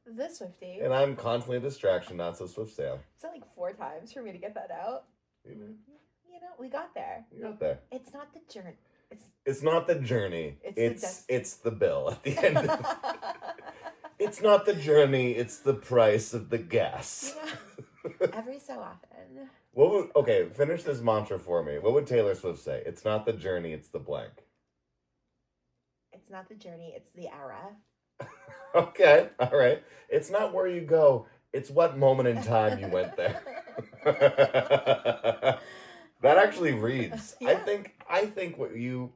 the Swiftie. And I'm constantly a distraction, not so swift sail. It's like 4 times for me to get that out. Amen. You know, we got there. You got there. It's not the journey. It's not the journey. It's the bill at the end. It's not the journey. It's the price of the gas. Yeah. Every so often. Okay, finish this mantra for me. What would Taylor Swift say? It's not the journey. It's the blank. It's not the journey. It's the era. Okay, all right. It's not where you go. It's what moment in time you went there. That actually reads. Yeah. I think what you.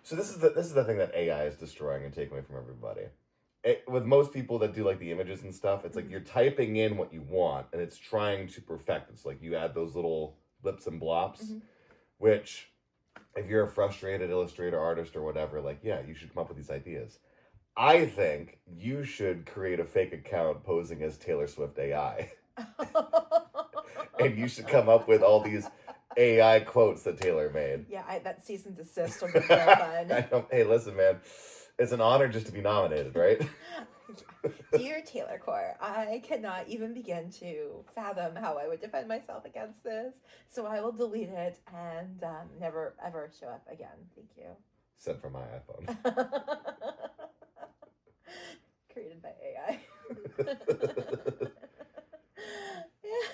So this is the thing that AI is destroying and taking away from everybody. With most people that do like the images and stuff, it's like you're typing in what you want and it's trying to perfect. It's like you add those little blips and blops, which if you're a frustrated illustrator, artist, or whatever, like, yeah, you should come up with these ideas. I think you should create a fake account posing as Taylor Swift AI. And you should come up with all these AI quotes that Taylor made. Yeah, that cease and desist will be real fun. Hey, listen, man. It's an honor just to be nominated, right? Dear Taylor Core, I cannot even begin to fathom how I would defend myself against this. So I will delete it and never, ever show up again. Thank you. Sent from my iPhone. Created by AI. Yeah.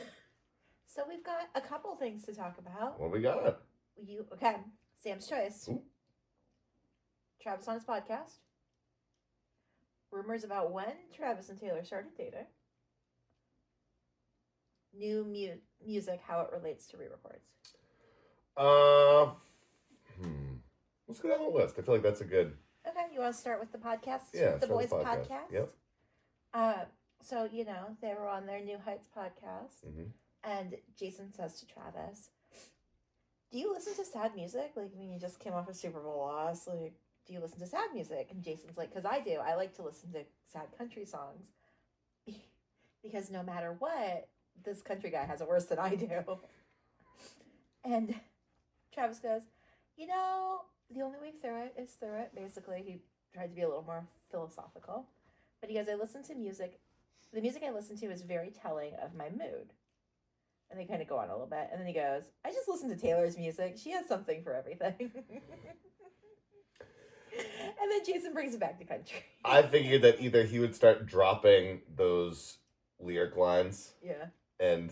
So we've got a couple things to talk about. What we got? Okay, Sam's Choice. Ooh. Travis on his podcast. Rumors about when Travis and Taylor started dating. New music, how it relates to re-records. Let's go down the list. I feel like that's a good... Okay, you want to start with the podcast? Yeah, the boys' podcast? Yep. So, they were on their New Heights podcast. And Jason says to Travis, do you listen to sad music? Like, when you just came off a Super Bowl loss, like, do you listen to sad music? And Jason's like, because I do. I like to listen to sad country songs. Because no matter what, this country guy has it worse than I do. And Travis goes, the only way through it is through it. Basically, he tried to be a little more philosophical. But he goes, I listen to music. The music I listen to is very telling of my mood. And they kind of go on a little bit. And then he goes, I just listen to Taylor's music. She has something for everything. And then Jason brings it back to country. I figured that either he would start dropping those lyric lines. Yeah. And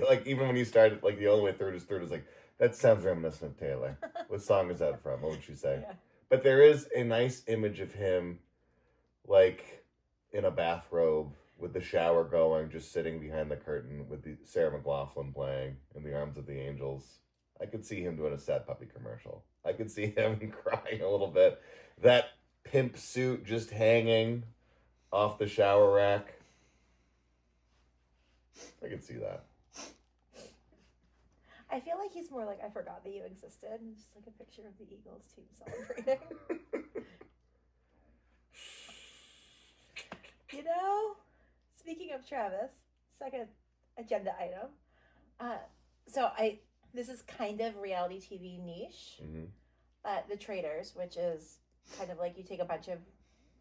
like even when he started, like the only way through is like, that sounds reminiscent of Taylor. What song is that from? What would you say? Yeah. But there is a nice image of him like in a bathrobe with the shower going, just sitting behind the curtain with the Sarah McLachlan playing In the Arms of the Angels. I could see him doing a sad puppy commercial. I could see him crying a little bit. That pimp suit just hanging off the shower rack. I could see that. I feel like he's more like, I forgot that you existed. And just like a picture of the Eagles team celebrating. Speaking of Travis, second agenda item. This is kind of reality TV niche. But The Traitors, which is kind of like you take a bunch of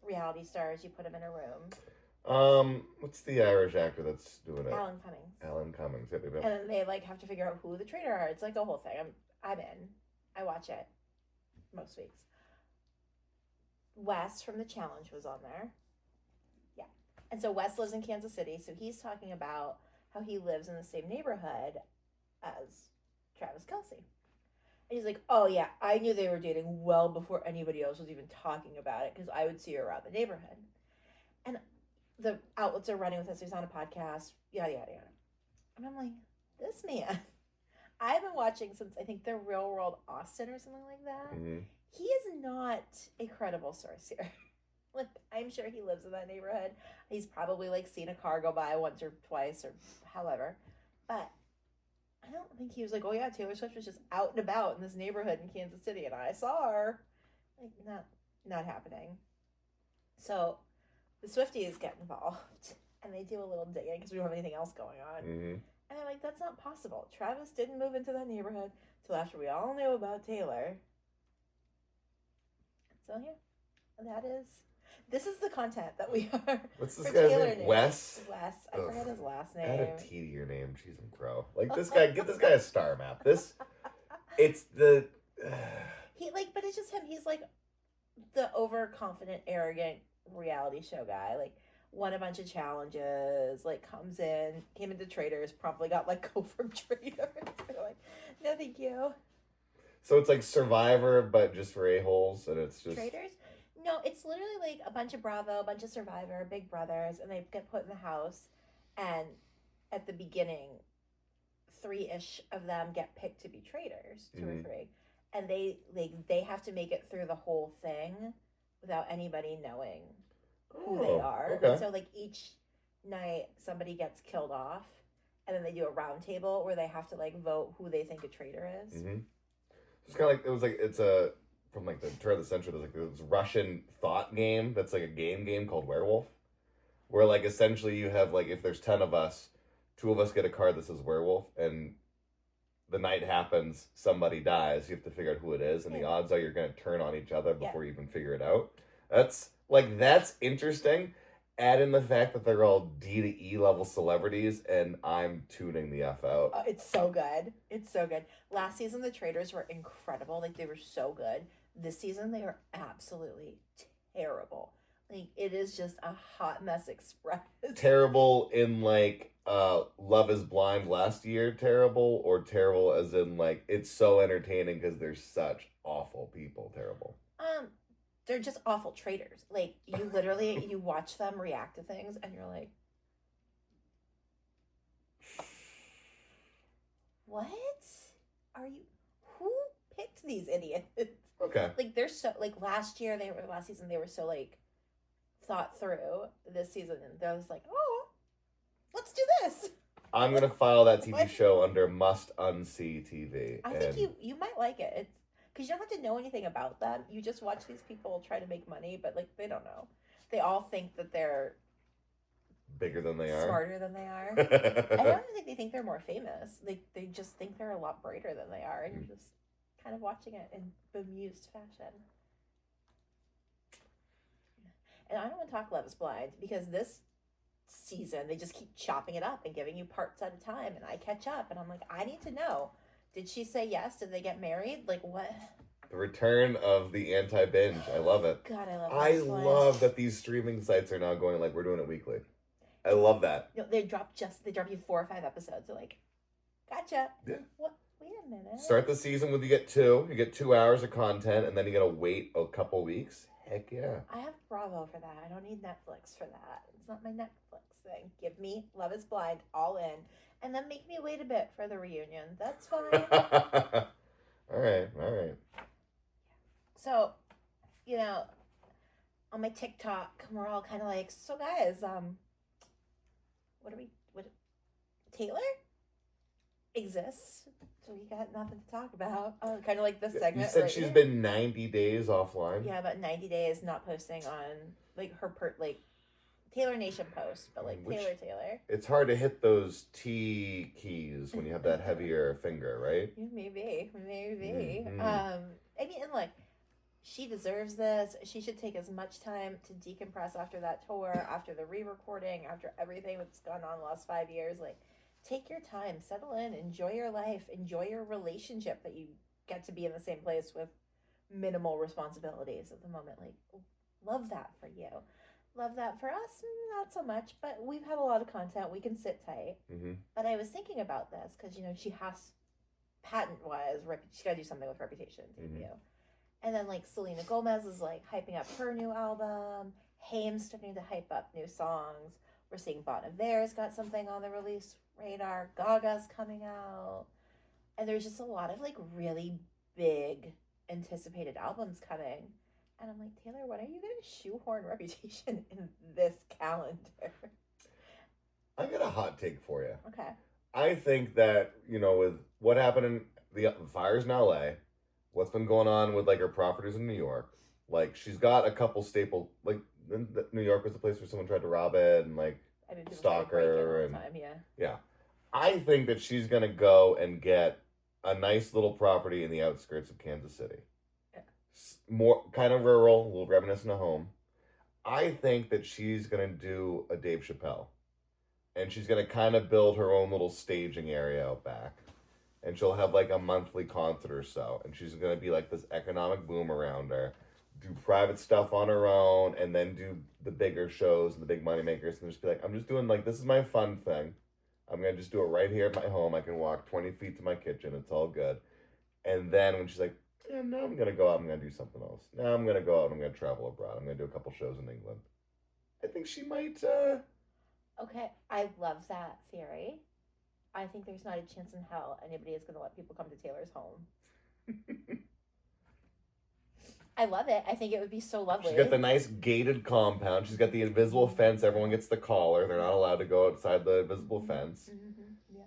reality stars, you put them in a room. What's the Irish actor that's doing it? Alan Cummings. Alan Cummings. Yep. And then they like have to figure out who the traitor are. It's like a whole thing. I'm in. I watch it most weeks. Wes from The Challenge was on there. Yeah. And so Wes lives in Kansas City, so he's talking about how he lives in the same neighborhood as Travis Kelce. And he's like, oh yeah, I knew they were dating well before anybody else was even talking about it because I would see her around the neighborhood. And the outlets are running with this. He's on a podcast, yada, yada, yada. And I'm like, this man, I've been watching since I think The Real World Austin or something like that. He is not a credible source here. Like, I'm sure he lives in that neighborhood. He's probably like seen a car go by once or twice or however. But I don't think he was like, oh yeah, Taylor Swift was just out and about in this neighborhood in Kansas City and I saw her. Like, not happening. So the Swifties get involved and they do a little digging because we don't have anything else going on. And they're like, that's not possible. Travis didn't move into that neighborhood till after we all knew about Taylor. So yeah, This is the content that we are. What's this for guy's Taylor name? News. Wes? Wes. I Ugh. forget his last Add name. a T to your name. Jeez and crow. Like this guy, get this guy a star map. It's the... But it's just him. He's like the overconfident, arrogant reality show guy. Like, won a bunch of challenges, like came into Traders, probably got let go from Traders. They're like, no thank you. So it's like Survivor, but just for a-holes, and it's just... Traders? No, it's literally like a bunch of Bravo, a bunch of Survivor, Big Brothers, and they get put in the house, and at the beginning, 3-ish of them get picked to be traders, 2 or 3, and they have to make it through the whole thing without anybody knowing who they are. Okay. And so like each night somebody gets killed off, and then they do a round table where they have to like vote who they think a traitor is. It's kind of like it's a from like the turn of the century. There's like this Russian thought game that's like a game called Werewolf, where like essentially you have like if there's 10 of us, 2 of us get a card that says Werewolf, and the night happens, somebody dies. You have to figure out who it is, and the odds are you're going to turn on each other before you even figure it out. That's interesting. Add in the fact that they're all D to E level celebrities, and I'm tuning the F out. Oh, it's so good. It's so good. Last season, the traders were incredible. Like, they were so good. This season, they are absolutely terrible. Like, it is just a hot mess express. Terrible in, like, Love is Blind last year terrible, or terrible as in, like, it's so entertaining because they're such awful people terrible? They're just awful traders. Like, you literally, you watch them react to things, and you're like, what are you, who picked these idiots? Okay. Like, they're so, like, last season, they were so, like, thought through. This season, and they're just like, oh, let's do this. I'm going to file that TV show under must unsee TV. I think you might like it. It's, because you don't have to know anything about them. You just watch these people try to make money, but, like, they don't know. They all think that they're bigger than they are. Smarter than they are. I don't even think they think they're more famous. They just think they're a lot brighter than they are, and you're just kind of watching it in bemused fashion. And I don't want to talk Love is Blind, because this season, they just keep chopping it up and giving you parts at a time, and I catch up, and I'm like, I need to know. Did she say yes? Did they get married? Like, what? The return of the anti-binge. I love it. God, I love I love that these streaming sites are now going, like, we're doing it weekly. I love that. No, they drop you 4 or 5 episodes. They're like, gotcha. Yeah. What? Wait a minute. Start the season with you get 2 hours of content, and then you gotta wait a couple weeks. Heck yeah. I have Bravo for that. I don't need Netflix for that. It's not my Netflix thing. Give me Love is Blind all in, and then make me wait a bit for the reunion. That's fine. All right. So, you know, on my TikTok, we're all kind of like, so guys, Taylor exists, so we got nothing to talk about. Kind of like this segment. You said she's been 90 days offline? Yeah, about 90 days not posting on, like, her, Taylor Nation post, but, like, Taylor. It's hard to hit those T keys when you have that heavier finger, right? Maybe. Mm-hmm. I mean, and look, she deserves this. She should take as much time to decompress after that tour, after the re-recording, after everything that's gone on the last 5 years. Like, take your time, settle in, enjoy your life, enjoy your relationship that you get to be in the same place with minimal responsibilities at the moment. Like, love that for you. Love that for us, not so much, but we've had a lot of content. We can sit tight. Mm-hmm. But I was thinking about this because, you know, she has, patent-wise, she's got to do something with Reputation TV. Mm-hmm. And then, like, Selena Gomez is, like, hyping up her new album. Haim's starting to hype up new songs. We're seeing Bon Iver's got something on the release radar. Gaga's coming out. And there's just a lot of, like, really big anticipated albums coming. And I'm like, Taylor, when are you going to shoehorn Reputation in this calendar? I've got a hot take for you. Okay. I think that, you know, with what happened in the fires in LA, what's been going on with, like, her properties in New York, like, she's got a couple staple, like, New York was the place where someone tried to rob it and, like, stalk her. And yeah. I think that she's going to go and get a nice little property in the outskirts of Kansas City. More kind of rural, a little reminiscent of home. I think that she's gonna do a Dave Chappelle, and she's gonna kind of build her own little staging area out back, and she'll have like a monthly concert or so, and she's gonna be like this economic boom around her, do private stuff on her own, and then do the bigger shows and the big money makers, and just be like, I'm just doing like this is my fun thing. I'm gonna just do it right here at my home. I can walk 20 feet to my kitchen. It's all good. And then when she's like, yeah, now I'm gonna go out. I'm gonna do something else. Now I'm gonna go out. I'm gonna travel abroad. I'm gonna do a couple shows in England. I think she might. Okay, I love that theory. I think there's not a chance in hell anybody is going to let people come to Taylor's home. I love it. I think it would be so lovely. She's got the nice gated compound. She's got the invisible fence. Everyone gets the collar. They're not allowed to go outside the invisible fence. Yeah.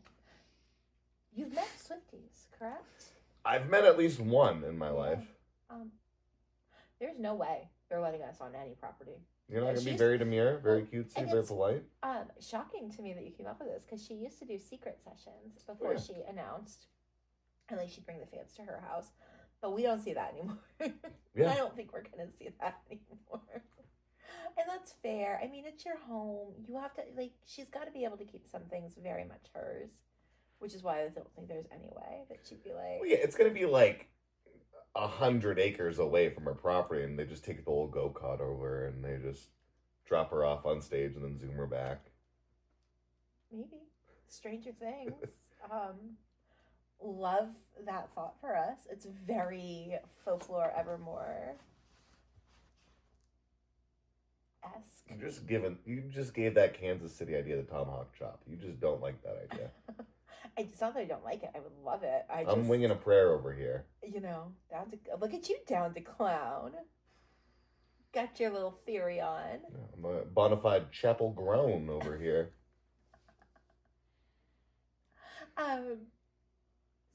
You've met Swifties, correct? I've met at least one in my life. There's no way they're letting us on any property. You're not going to be very demure, very cutesy, very polite? Shocking to me that you came up with this, because she used to do secret sessions before she announced, and like she'd bring the fans to her house. But we don't see that anymore. I don't think we're going to see that anymore. And that's fair. I mean, it's your home. You have to, like, she's got to be able to keep some things very much hers, which is why I don't think there's any way that she'd be like... Well, yeah, it's going to be like 100 acres away from her property, and they just take the old go-kart over, and they just drop her off on stage and then zoom her back. Maybe. Stranger Things. Love that thought for us. It's very folklore evermore esque. You just gave that Kansas City idea the tomahawk chop. You just don't like that idea. It's not that I don't like it. I would love it. I'm winging a prayer over here. You know, look at you, down to clown. Got your little theory on. I'm a bona fide chapel groan over here.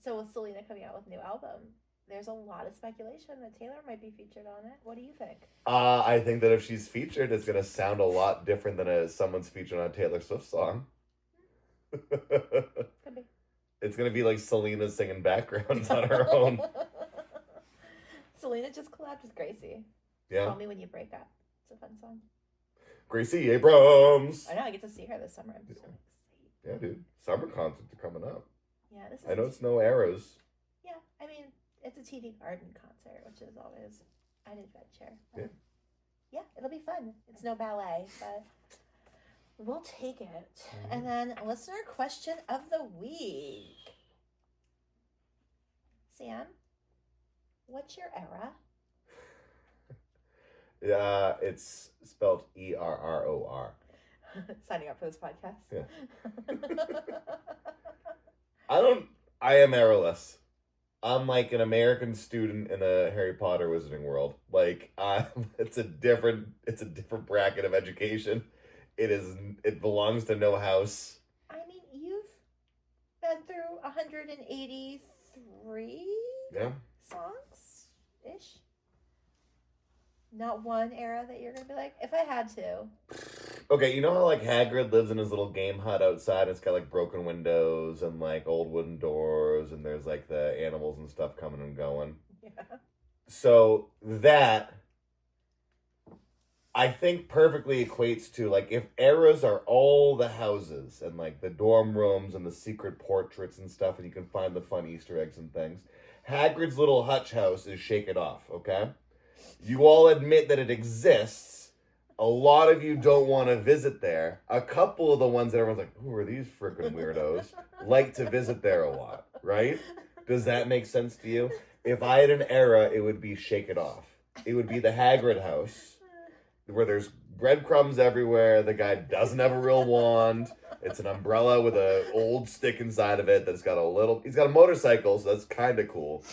So with Selena coming out with a new album, there's a lot of speculation that Taylor might be featured on it. What do you think? I think that if she's featured, it's going to sound a lot different than someone's featured on a Taylor Swift song. Could be. It's going to be like Selena singing backgrounds on her own. Selena just collabed with Gracie. Yeah. Call Me When You Break Up. It's a fun song. Gracie Abrams. I know, I get to see her this summer. I'm so excited. Yeah, dude. Summer concerts are coming up. Yeah, I know it's no Arrows. Yeah, I mean, it's a TD Garden concert, which is always an adventure. Yeah, it'll be fun. It's no ballet, but we'll take it. Mm-hmm. And then listener question of the week. Sam, what's your era? It's spelled ERROR. Signing up for this podcast. Yeah. I am errorless. I'm like an American student in a Harry Potter wizarding world. Like, it's a different bracket of education. It belongs to no house. I mean, you've been through 183 songs ish. Not one era that you're gonna be like, if I had to. Okay, you know how like Hagrid lives in his little game hut outside, and it's got like broken windows and like old wooden doors, and there's like the animals and stuff coming and going. Yeah. So that I think perfectly equates to like if eras are all the houses and like the dorm rooms and the secret portraits and stuff, and you can find the fun Easter eggs and things. Hagrid's little hutch house is Shake It Off, okay? You all admit that it exists. A lot of you don't want to visit there. A couple of the ones that everyone's like, who are these freaking weirdos? Like to visit there a lot, right? Does that make sense to you? If I had an era, it would be Shake It Off. It would be the Hagrid house, where there's breadcrumbs everywhere. The guy doesn't have a real wand. It's an umbrella with an old stick inside of it he's got a motorcycle, so that's kind of cool.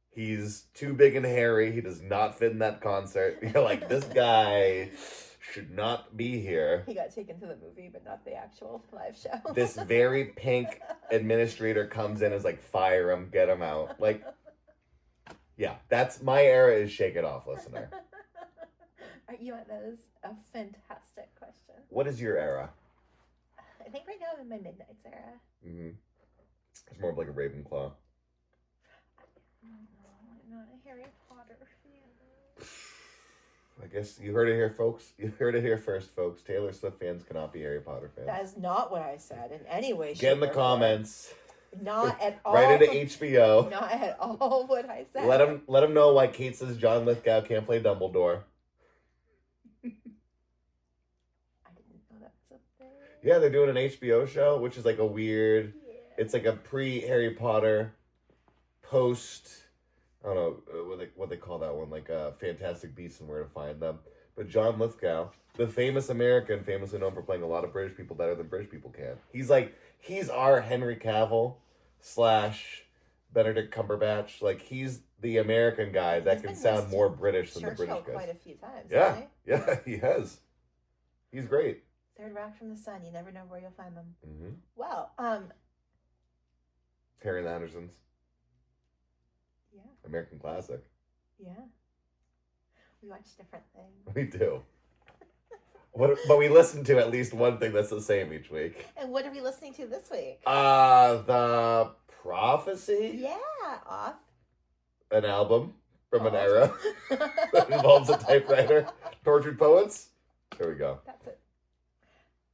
He's too big and hairy. He does not fit in that concert. You're like, this guy should not be here. He got taken to the movie, but not the actual live show. This very pink administrator comes in and is like, fire him, get him out. Like, yeah, that's my era is Shake It Off, listener. That is a fantastic question. What is your era? I think right now I'm in my Midnights era. Mm-hmm. It's more of like a Ravenclaw. I'm not a Harry Potter fan. I guess you heard it here, folks. You heard it here first, folks. Taylor Swift fans cannot be Harry Potter fans. That is not what I said in any way. Get in the shape, or comments. form. Not at all. Right into HBO. Not at all what I said. Let him know why Kate says John Lithgow can't play Dumbledore. I didn't know that was a thing. Yeah, they're doing an HBO show, which is like a weird. Yeah. It's like a pre-Harry Potter, post. I don't know what they call that one, like Fantastic Beasts and Where to Find Them. But John Lithgow, the famous American, famously known for playing a lot of British people better than British people can. He's our Henry Cavill / Benedict Cumberbatch. Like, he's the American guy that can sound more British than the British guys. Quite a few times. Yeah, yeah, he has. He's great. Third Rock from the Sun. You never know where you'll find them. Mm-hmm. Well, Harry and the Andersons. Yeah. American classic. Yeah. We watch different things. We do. But we listen to at least one thing that's the same each week. And what are we listening to this week? The Prophecy? Yeah, off. An album from an era that involves a typewriter. Tortured Poets? There we go. That's it.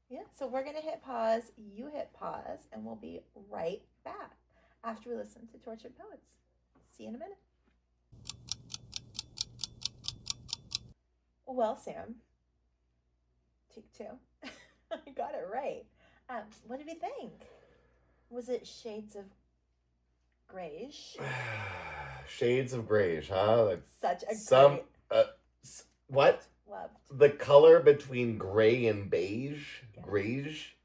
Yeah, so we're going to hit pause. You hit pause, and we'll be right back after we listen to Tortured Poets. See you in a minute. Well, Sam, take two. I got it right. What did we think? Was it Shades of Greyish? Shades of Greyish, huh? Like Such a great... what? Loved. The color between gray and beige? Yeah. Greyish?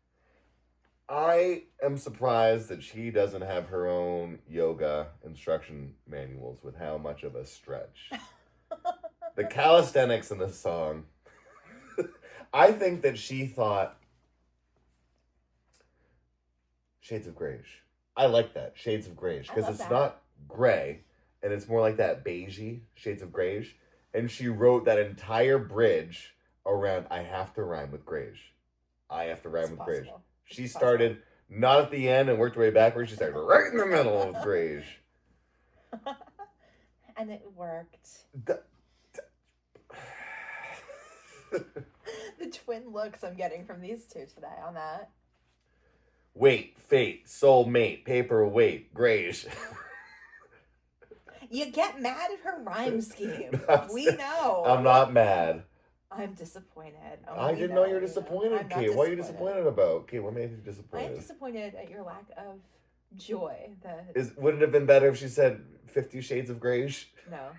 I am surprised that she doesn't have her own yoga instruction manuals with how much of a stretch. The calisthenics in this song. I think that she thought Shades of Greyish. I like that. Shades of Greyish. Because it's not gray, and it's more like that beigey, Shades of Greyish. And she wrote that entire bridge around, I have to rhyme with greyish. I have to rhyme with greyish. She started not at the end and worked her way backwards. She started right in the middle with greyish. And it worked. The twin looks I'm getting from these two today on that. Wait, fate, soulmate, paperweight, greyish. You get mad at her rhyme scheme. We know. I'm not mad. I'm disappointed. I didn't know you were disappointed, Kate. What are you disappointed about? Kate, what made you disappointed? I'm disappointed at your lack of joy. Would it have been better if she said 50 Shades of Greyish? No.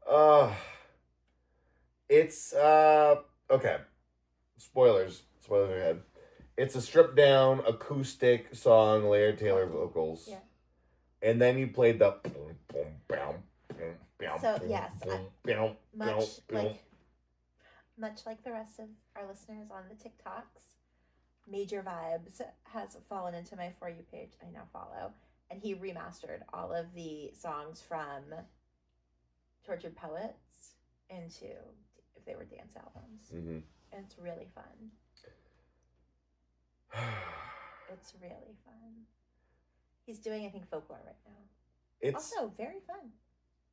No. It's, okay. Spoilers ahead. It's a stripped down acoustic song, layered Taylor vocals. Yeah. And then you played the so yes, much like the rest of our listeners on the TikToks, Major Vibes has fallen into my For You page I now follow, and he remastered all of the songs from Tortured Poets into if they were dance albums. Mm-hmm. And it's really fun. It's really fun. He's doing, I think, folklore right now. It's also very fun.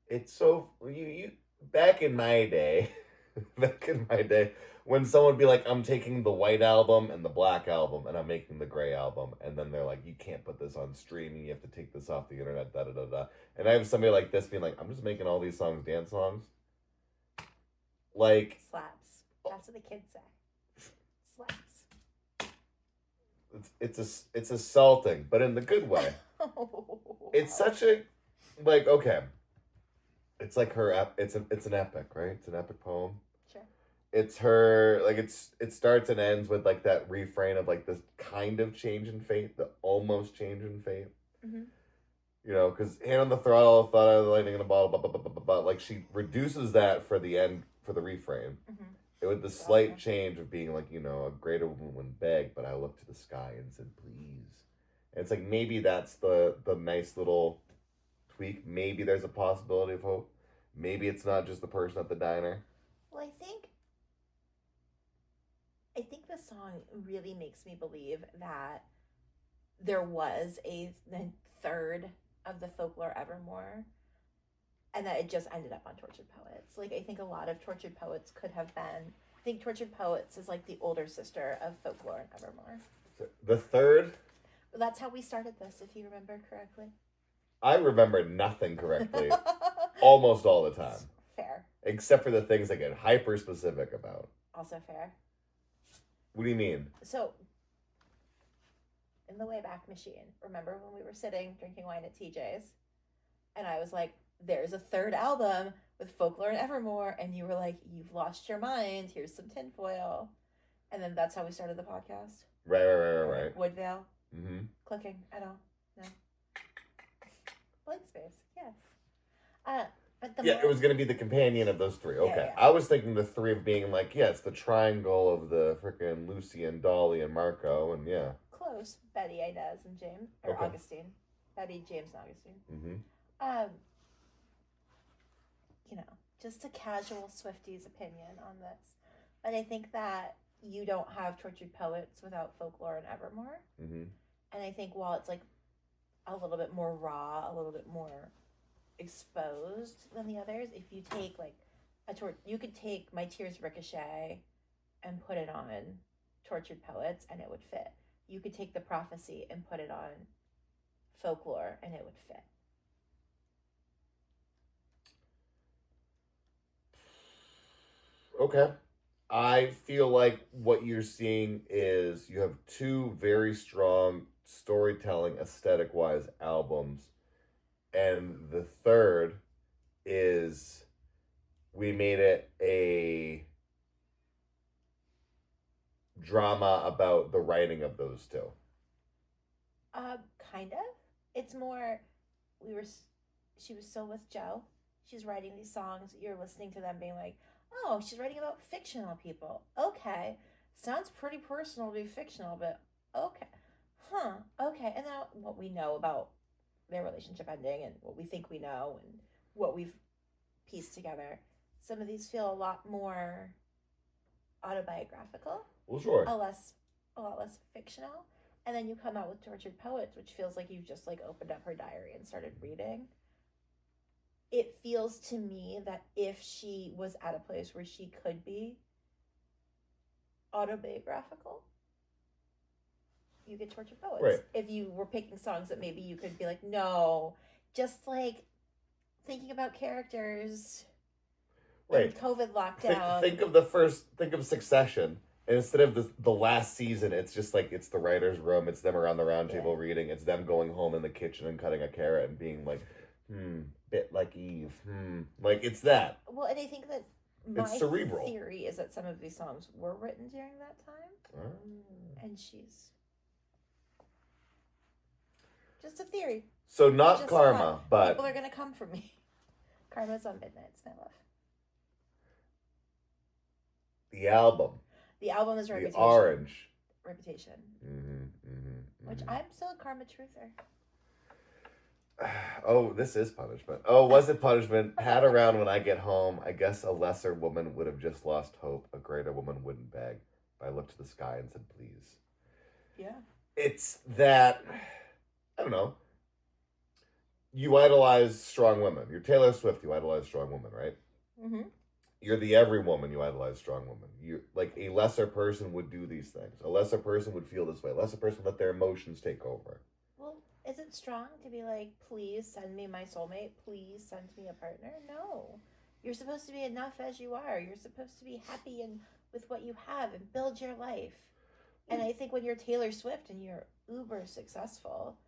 It's so you back in my day, when someone would be like, I'm taking the white album and the black album and I'm making the gray album, and then they're like, you can't put this on streaming, you have to take this off the internet, da da da da. And I have somebody like this being like, I'm just making all these songs dance songs. Like slaps. That's what the kids say. Slaps. It's assaulting, but in the good way. It's such a okay. It's like her it's an epic, right? It's an epic poem. Sure. It's her it starts and ends with like that refrain of like this kind of change in fate, the almost change in fate. Mm-hmm. You know, because hand on the throttle, thought of the lightning in a bottle, blah, blah, blah, blah, blah, blah. Like she reduces that for the end, for the refrain. Mm-hmm. With the slight change of being like, you know, a greater woman would beg, but I looked to the sky and said, please. And it's like, maybe that's the nice little tweak. Maybe there's a possibility of hope. Maybe it's not just the person at the diner. Well, I think the song really makes me believe that there was a third of the Folklore Evermore and that it just ended up on Tortured Poets. Like, I think a lot of Tortured Poets could have been. I think Tortured Poets is like the older sister of Folklore and Evermore. The third? That's how we started this, if you remember correctly. I remember nothing correctly almost all the time. Fair. Except for the things I get hyper specific about. Also fair. What do you mean? So, in the Wayback Machine, remember when we were sitting drinking wine at TJ's? And I was like, there's a third album with Folklore and Evermore. And you were like, you've lost your mind. Here's some tinfoil. And then that's how we started the podcast. Right. Woodvale. Mm-hmm. Clicking at all. No. Blank space. Yes. But it was going to be the companion of those three. Okay. Yeah. I was thinking the three of being like, it's the triangle of the frickin' Lucy and Dolly and Marco, and yeah. Close. Betty, Inez, and James. Or Okay. Augustine. Betty, James, and Augustine. Mm-hmm. Just a casual Swifties opinion on this. But I think that you don't have Tortured Poets without Folklore and Evermore. Mm-hmm. And I think while it's like a little bit more raw, a little bit more exposed than the others, if you take like you could take My Tears Ricochet and put it on Tortured Poets and it would fit. You could take The Prophecy and put it on Folklore and it would fit. Okay. I feel like what you're seeing is you have two very strong storytelling, aesthetic-wise albums. And the third is we made it a drama about the writing of those two. Kind of. It's more, she was still with Joe. She's writing these songs. You're listening to them being like, oh, she's writing about fictional people. Okay. Sounds pretty personal to be fictional, but okay. Okay. And now what we know about their relationship ending and what we think we know and what we've pieced together, some of these feel a lot more autobiographical. Well, sure. A lot less fictional. And then you come out with Tortured Poets, which feels like you've just like opened up her diary and started reading. It feels to me that if she was at a place where she could be autobiographical, you get Tortured Poets. Right. If you were picking songs that maybe you could be like, no, just like thinking about characters in COVID lockdown. Think of Succession. And instead of the last season, it's just like, it's the writer's room, it's them around the round table reading, it's them going home in the kitchen and cutting a carrot and being like, bit like Eve, like it's that. Well, and I think that it's cerebral. Theory is that some of these songs were written during that time. And she's just a theory. So not just Karma, but people are gonna come for me. Karma's on Midnight's my love. The album. The album is Reputation. The Orange. Reputation. Which I'm still a Karma truther. Oh, this is punishment. Oh, was it punishment? Pat around when I get home. I guess a lesser woman would have just lost hope. A greater woman wouldn't beg. But I looked to the sky and said, please. Yeah. It's that, I don't know. You idolize strong women. You're Taylor Swift, you idolize strong women, right? Mm-hmm. You're the every woman, you idolize strong woman. You like a lesser person would do these things. A lesser person would feel this way. A lesser person would let their emotions take over. Well, is it strong to be like, please send me my soulmate? Please send me a partner? No. You're supposed to be enough as you are. You're supposed to be happy and with what you have and build your life. And I think when you're Taylor Swift and you're uber successful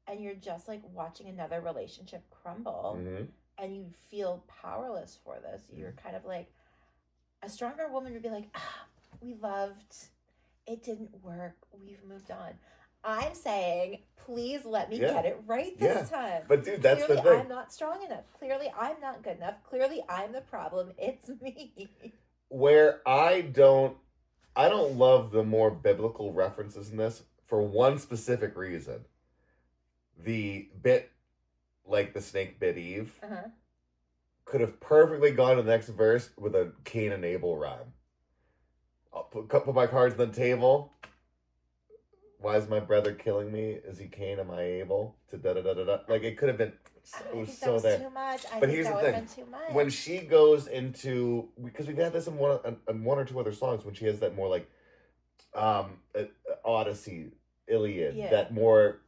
and you're just like watching another relationship crumble, and you feel powerless for this, you're kind of like, a stronger woman would be like, we loved, it didn't work, we've moved on. I'm saying, please let me get it right this time. But dude, that's Clearly, the thing. I'm not strong enough. Clearly, I'm not good enough. Clearly, I'm the problem. It's me. Where I don't love the more biblical references in this for one specific reason. The bit, like the snake bit Eve, could have perfectly gone to the next verse with a Cain and Abel rhyme. I'll put my cards on the table. Why is my brother killing me? Is he Cain? Am I Abel? To da da da da da. Like it could have been I think that so was there. too much. I But think here's that the would have thing. been too much. When she goes into, because we've had this in one or two other songs, when she has that more like uh, Odyssey, Iliad, Yeah. that more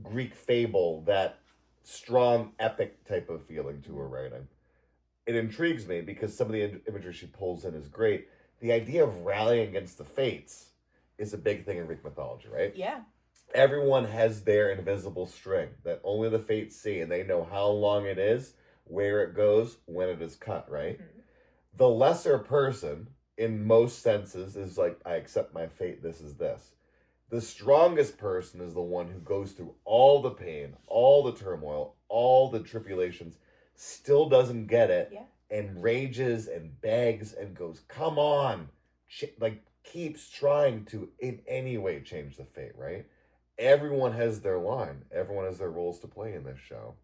Greek fable, that strong epic type of feeling to her writing. It intrigues me because some of the imagery she pulls in is great. The idea of rallying against the fates is a big thing in Greek mythology, right? Yeah. Everyone has their invisible string that only the fates see, and they know how long it is, where it goes, when it is cut, right? Mm-hmm. The lesser person, in most senses, is like, I accept my fate, this is this. The strongest person is the one who goes through all the pain, all the turmoil, all the tribulations, still doesn't get it, Yeah. and rages and begs and goes, come on, like keeps trying to in any way change the fate, right? Everyone has their line. Everyone has their roles to play in this show.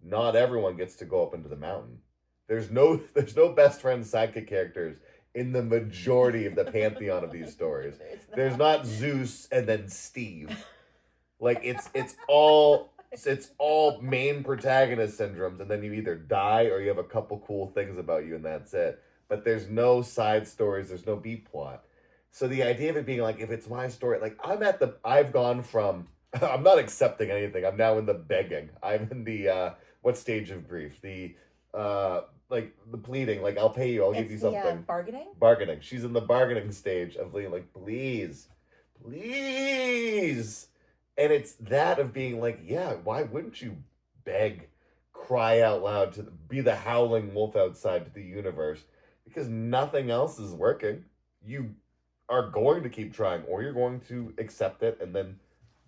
Not everyone gets to go up into the mountain. There's no best friend sidekick characters in the majority of the pantheon of these stories. There's not Zeus and then Steve. Like it's all main protagonist syndromes, and then you either die or you have a couple cool things about you and that's it. But there's no side stories, there's no B plot. So the idea of it being like, if it's my story, like I've gone from I'm not accepting anything. I'm now in the begging. I'm in the what stage of grief? The like the pleading, like I'll pay you, I'll give you something. Bargaining. Bargaining. She's in the bargaining stage of being like, please, please. And it's that of being like, yeah, why wouldn't you beg, cry out loud to be the howling wolf outside to the universe? Because nothing else is working. You are going to keep trying, or you're going to accept it and then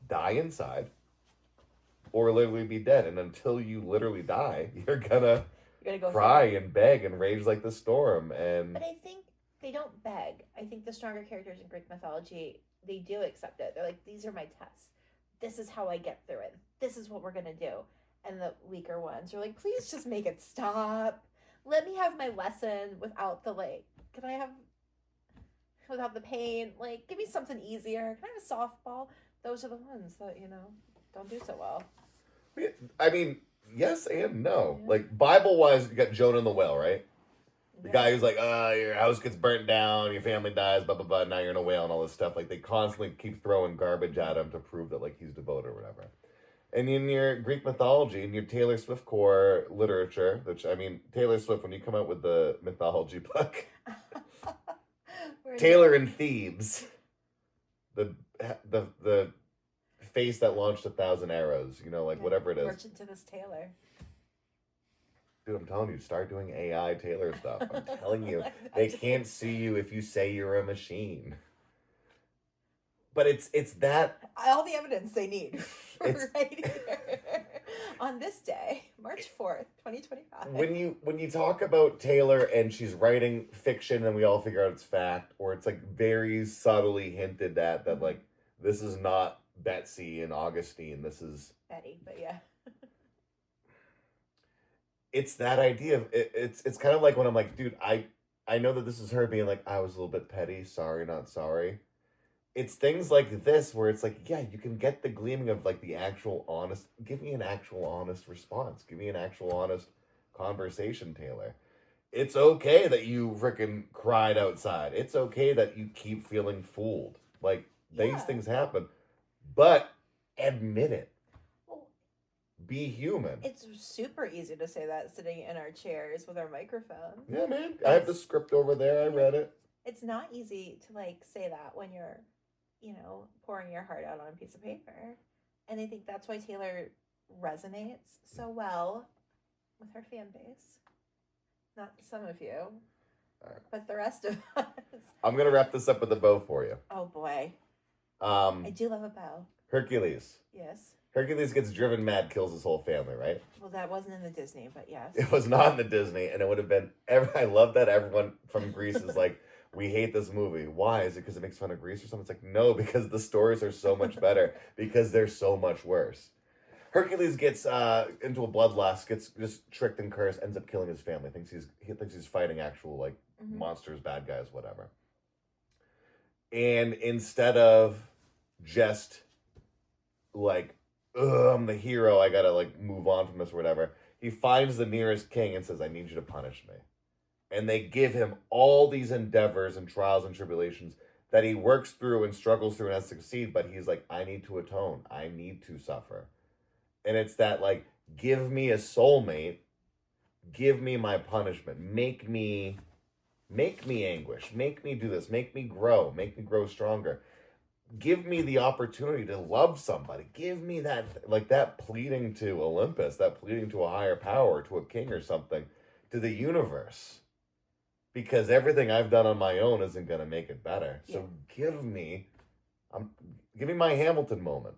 die inside, or literally be dead. And until you literally die, you're gonna Go cry and beg and rage like the storm. And But I think they don't beg. I think the stronger characters in Greek mythology, they do accept it. They're like, these are my tests. This is how I get through it. This is what we're gonna do. And the weaker ones are like, please just make it stop. Let me have my lesson without the can I have without the pain? Like, give me something easier. Can I have a softball? Those are the ones that, don't do so well. I mean, yes and no. Yeah. Like Bible wise, you got Jonah and the whale, right? The Yeah. guy who's like, your house gets burnt down, your family dies, blah blah blah. Now you're in a whale and all this stuff. Like they constantly keep throwing garbage at him to prove that like he's devoted or whatever. And in your Greek mythology, in your Taylor Swift core literature, which I mean, Taylor Swift, when you come out with the mythology book, Taylor and Thebes, the face that launched 1,000 arrows, whatever it is. Merchant to this Taylor. Dude, I'm telling you, start doing AI Taylor stuff. I'm telling you, they can't see you if you say you're a machine. But it's that all the evidence they need right here on this day, March 4th, 2025. When you talk about Taylor and she's writing fiction and we all figure out it's fact, or it's like very subtly hinted at that like this is not Betsy and Augustine, this is Betty, but yeah. It's that idea of it's kind of like when I'm like, dude, I know that this is her being like, I was a little bit petty, sorry, not sorry. It's things like this where it's like, yeah, you can get the gleaming of like the actual honest, give me an actual honest response. Give me an actual honest conversation, Taylor. It's okay that you freaking cried outside. It's okay that you keep feeling fooled. Like these things happen. But admit it. Be human. It's super easy to say that sitting in our chairs with our microphones. Yeah, man. I have the script over there. I read it. It's not easy to say that when you're, pouring your heart out on a piece of paper. And I think that's why Taylor resonates so well with her fan base. Not some of you, but the rest of us. I'm going to wrap this up with a bow for you. Oh, boy. I do love a bow. Hercules. Yes. Hercules gets driven mad, kills his whole family, right? Well, that wasn't in the Disney, but yes. It was not in the Disney, and it would have been... I love that everyone from Greece is like, we hate this movie. Why? Is it because it makes fun of Greece or something? It's like, no, because the stories are so much better, because they're so much worse. Hercules gets into a bloodlust, gets just tricked and cursed, ends up killing his family. He thinks he's fighting actual monsters, bad guys, whatever. And instead of just I'm the hero. I gotta like move on from this or whatever. He finds the nearest king and says, I need you to punish me. And they give him all these endeavors and trials and tribulations that he works through and struggles through and has to succeed. But he's like, I need to atone. I need to suffer. And it's that like, give me a soulmate. Give me my punishment. Make me anguish. Make me do this. Make me grow stronger. Give me the opportunity to love somebody. Give me that, like that pleading to Olympus, that pleading to a higher power, to a king or something, to the universe. Because everything I've done on my own isn't going to make it better. So give me my Hamilton moment.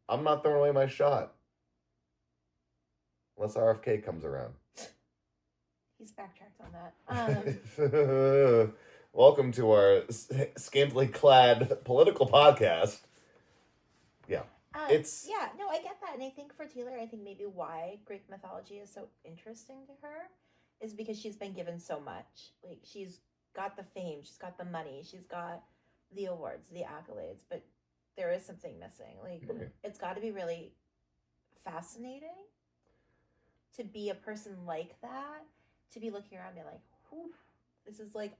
I'm not throwing away my shot. Unless RFK comes around. He's backtracked on that. Welcome to our scantily clad political podcast. Yeah. No, I get that. And I think for Taylor, I think maybe why Greek mythology is so interesting to her is because she's been given so much. Like, she's got the fame, she's got the money, she's got the awards, the accolades, but there is something missing. Like, It's got to be really fascinating to be a person like that, to be looking around and be like, whew, this is like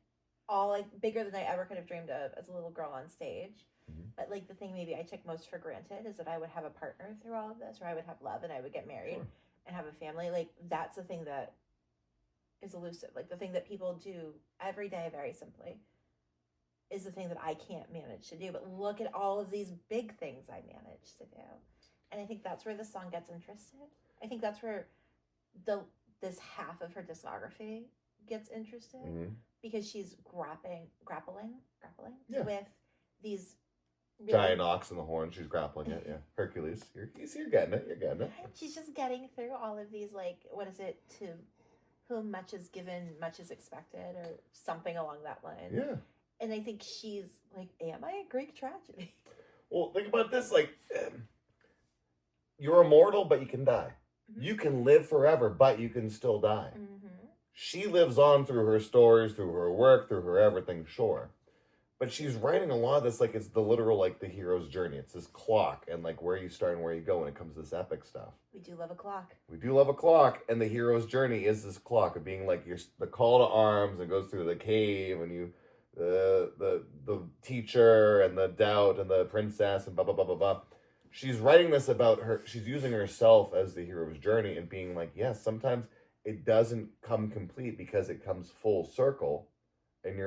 all like bigger than I ever could have dreamed of as a little girl on stage. Mm-hmm. But like the thing maybe I took most for granted is that I would have a partner through all of this, or I would have love and I would get married and have a family. Like, that's the thing that is elusive. Like, the thing that people do every day very simply is the thing that I can't manage to do. But look at all of these big things I managed to do. And I think that's where the song gets interested. I think that's where this half of her discography gets interesting, because she's grappling with these really giant ox in the horn. She's grappling it. Yeah, Hercules. You're getting it. You're getting it. She's just getting through all of these, like, what is it, to whom much is given, much is expected, or something along that line. Yeah. And I think she's like, am I a Greek tragedy? Well, think about this. Like, you're immortal, but you can die. Mm-hmm. You can live forever, but you can still die. Mm-hmm. She lives on through her stories, through her work, through her everything, sure. But she's writing a lot of this, like, it's the literal, like, the hero's journey. It's this clock and, like, where you start and where you go when it comes to this epic stuff. We do love a clock. We do love a clock, and the hero's journey is this clock of being, like, the call to arms, and goes through the cave, and you, the teacher, and the doubt, and the princess, and blah, blah, blah, blah, blah. She's writing this about her, she's using herself as the hero's journey, and being like, yes, sometimes it doesn't come complete because it comes full circle, and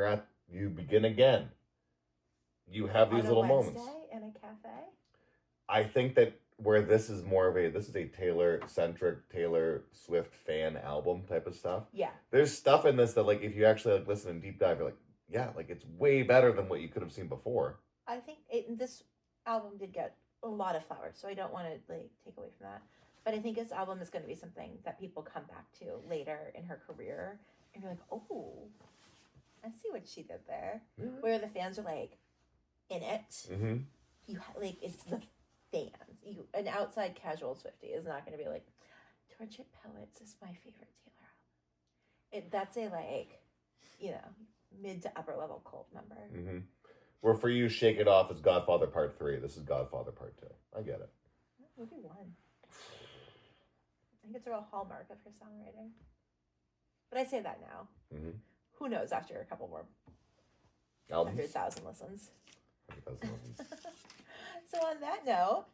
you begin again. You have these little moments. In a cafe? I think that where this is a Taylor-centric, Taylor Swift fan album type of stuff. Yeah. There's stuff in this that, like, if you actually, like, listen and deep dive, you're like, yeah, like, it's way better than what you could have seen before. I think this album did get a lot of flowers, so I don't want to, like, take away from that. But I think this album is going to be something that people come back to later in her career, and you're like, oh, I see what she did there. Mm-hmm. Where the fans are like, in it, mm-hmm. Like, it's the fans. An outside casual Swiftie is not going to be like, Tortured Poets is my favorite Taylor album. That's a, like, mid to upper level cult member. Mm-hmm. Where for you, Shake It Off is Godfather Part 3. This is Godfather Part 2. I get it. Maybe 1. I think it's a real hallmark of her songwriting. But I say that now. Mm-hmm. Who knows after a couple more albums? 100,000 listens. So on that note,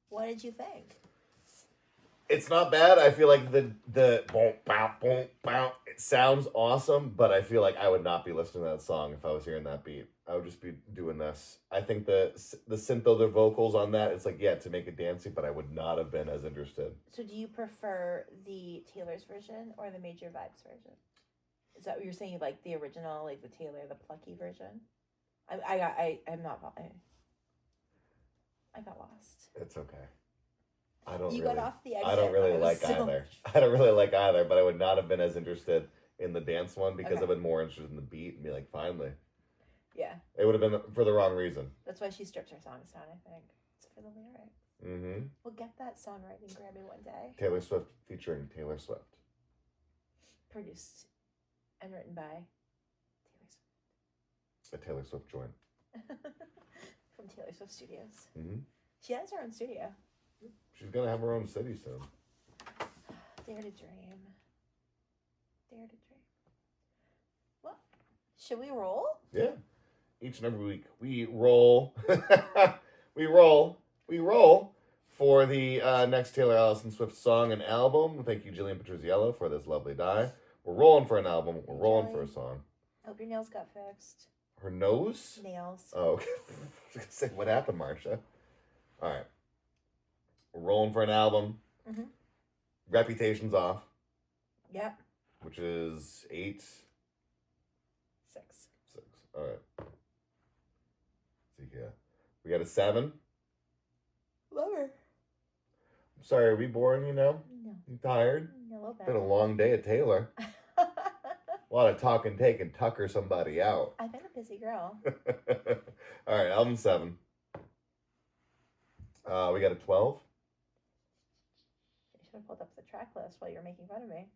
what did you think? It's not bad. I feel like the boom, bow, boom, bow, it sounds awesome, but I feel like I would not be listening to that song if I was hearing that beat. I would just be doing this. I think the synth other vocals on that, it's like, yeah, to make it dancey, but I would not have been as interested. So do you prefer the Taylor's version or the Major Vibes version? Is that what you're saying? You like the original, like the Taylor, the plucky version? I got lost. It's okay. I don't got off the exit. I don't really like either. I don't really like either, but I would not have been as interested in the dance one because I've been more interested in the beat and be like, finally. Yeah. It would have been for the wrong reason. That's why she strips her songs down, I think. It's for the lyrics. Mm-hmm. We'll get that songwriting Grammy one day. Taylor Swift featuring Taylor Swift. Produced and written by Taylor Swift. A Taylor Swift joint. From Taylor Swift Studios. Mm-hmm. She has her own studio. She's gonna have her own city soon. Dare to dream. Dare to dream. Well, should we roll? Yeah. Each and every week we roll. we roll for the next Taylor Allison Swift song and album. Thank you, Jillian Petruzziello, for this lovely die. We're rolling for an album. We're rolling for a song. Hope your nails got fixed. Her nose? Nails. Oh, okay. I was gonna say, what happened, Marsha? All right. We're rolling for an album. Mm-hmm. Reputation's off. Yep. Which is 8. 6. All right. Let's see here. We got a 7. Lower. I'm sorry, are we boring you now? No. You tired? A little bit. Been a long day at Taylor. A lot of talk and take and tucker somebody out. I've been a busy girl. All right, album 7. We got a 12. You should have pulled up the track list while you were making fun of me.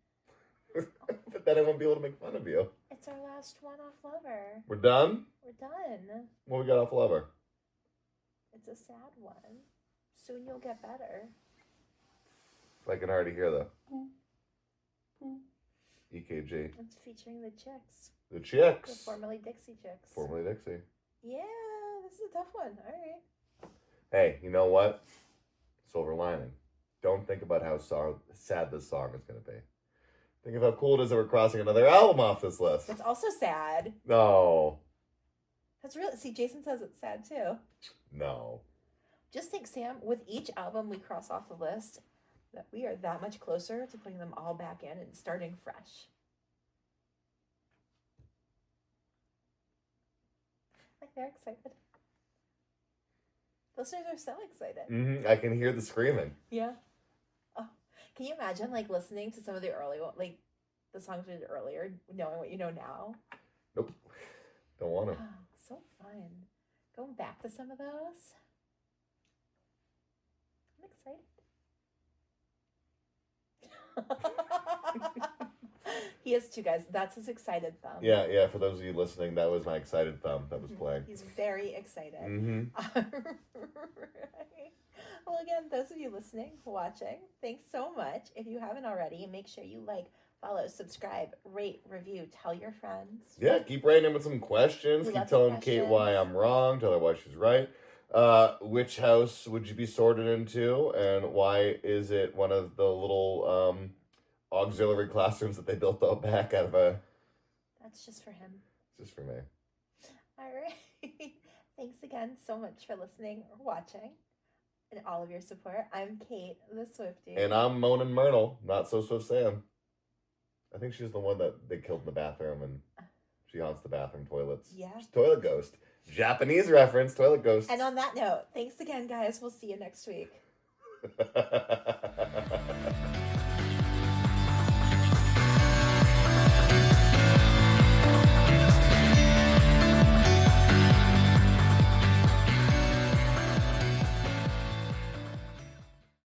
But then I won't be able to make fun of you. It's our last one off Lover. We're done? We're done. What we got off Lover? It's a sad one. Soon you'll get better. I can already hear the EKG. It's featuring the Chicks. The The Chicks. formerly Dixie Chicks. Formerly Dixie. Yeah, this is a tough one. All right. Hey, you know what? Silver lining. Don't think about how sad this song is going to be. Think of how cool it is that we're crossing another album off this list. It's also sad. No. That's really... See, Jason says it's sad, too. No. Just think, Sam, with each album we cross off the list, that we are that much closer to putting them all back in and starting fresh. Like, they're excited. Listeners are so excited. I can hear the screaming. Yeah. Oh, can you imagine, like, listening to some of the early, like, the songs we did earlier, knowing what you know now? Nope. Don't want to. Oh, so fun. Going back to some of those. I'm excited. He is too, guys. That's his excited thumb. Yeah. For those of you listening, that was my excited thumb that was playing. He's very excited. Mm-hmm. Right. Well, again, those of you listening, watching, thanks so much. If you haven't already, make sure you like, follow, subscribe, rate, review, tell your friends. Yeah, keep writing in with some questions. We Keep love telling the Kate questions. why I'm wrong. Tell her why she's right. Which house would you be sorted into, and why is it one of the little auxiliary classrooms that they built out back out of a... That's just for him. Just for me. All right. Thanks again so much for listening or watching and all of your support. I'm Kate, the Swiftie. And I'm Moanin' Myrtle, not so Swift Sam. I think she's the one that they killed in the bathroom, and she haunts the bathroom toilets. Yeah. She's toilet ghost. Japanese reference, toilet ghost. And on that note, thanks again, guys. We'll see you next week.